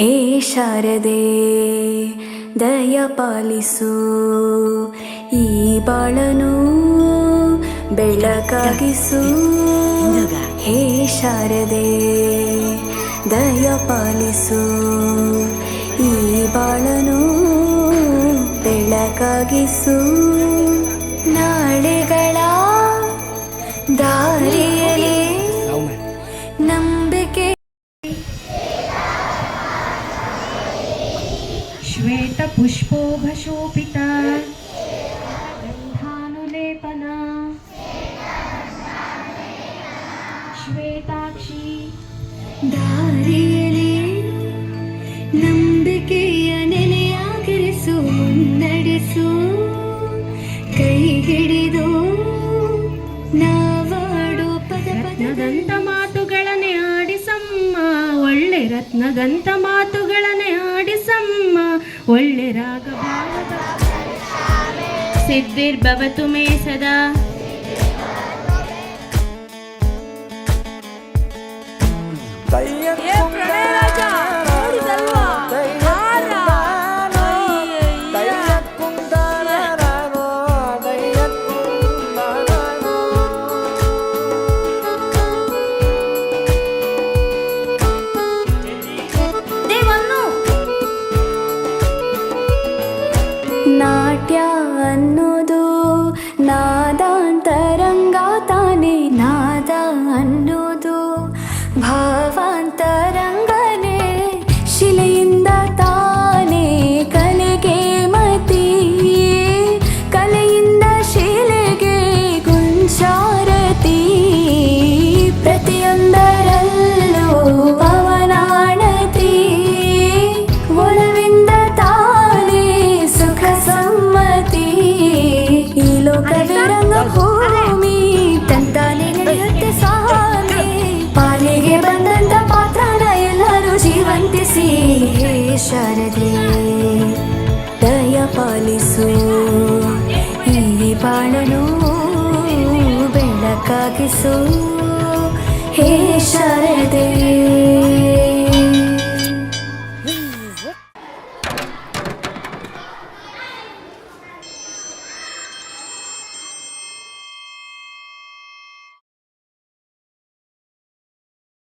ಹೇ ಶಾರದೆ ದಯ ಪಾಲಿಸು, ಈ ಬಾಳನು ಬೆಳಕಾಗಿಸು. ಹೇ ಶಾರದೆ ದಯ ಪಾಲಿಸು, ಈ ಬಾಳನು ಬೆಳಕಾಗಿಸು. ನಾಳೆಗಳ ದಾರಿಯಲ್ಲಿ ನಂಬಿಕೆ. ಶ್ವೇತ ಪುಷ್ಪೋಭಶೋಭಿತ ಗಂಧಾನುಲೇಪನ ಶ್ವೇತಾಕ್ಷಿ. ದಾರಿಯಲ್ಲಿ ನಂಬಿಕೆಯ ನೆಲೆಯಾಗಿರಿಸು, ಮುನ್ನಡೆಸು, ಕೈ ಹಿಡಿದು ನಾವಾಡೋ ಪದ ರತ್ನದಂತ ಮಾತುಗಳನ್ನೇ ಆಡಿಸಮ್ಮ, ಒಳ್ಳೆ ರತ್ನದಂತ ಮಾತುಗಳನ್ನೇ ಆಡಿಸಮ್ಮ, ಒಳ್ಳೆ ರಾಗ ಭಾವದ ಸಿದ್ಧಿರ್ಭವತು ಮೇ ಸದಾ. ನಾಟ್ಯ ಅನ್ನೋದು ನಾದಾಂತರಂಗ ತಾನೇ, ನಾದ ಅನ್ನೋದು ಭಾವಾಂತರಂಗನೇ, ಶಿಲೆಯಿಂದ ತಾನೇ ಕಲೆಗೆ ಮತಿ, ಕಲೆಯಿಂದ ಶಿಲೆಗೆ ಗುಂಚಾರತಿ. ಪ್ರತಿಯೊಂದರಲ್ಲೂ ಪವನಾಣತಿ, ಒಲವಿಂದ ತಾನೇ ಸುಖ ಸಮ್ಮತಿ. ಈ ಲೋಕವಿರಂಗ ಭೂಮಿ ತಂತಾನೆ ನಡೆಯುತ್ತೆ ಸ್ವಾಮಿ, ಪಾಲಿಗೆ ಬಂದಂತ ಪಾತ್ರನ ಎಲ್ಲರೂ ಜೀವಂತಿಸಿ. ಹೇ ಶಾರದೆ ದಯ ಪಾಲಿಸು, ಈ ಬಾಳನು ಬೆಳಕಾಗಿಸು. ಹೇ ಶಾರದೆ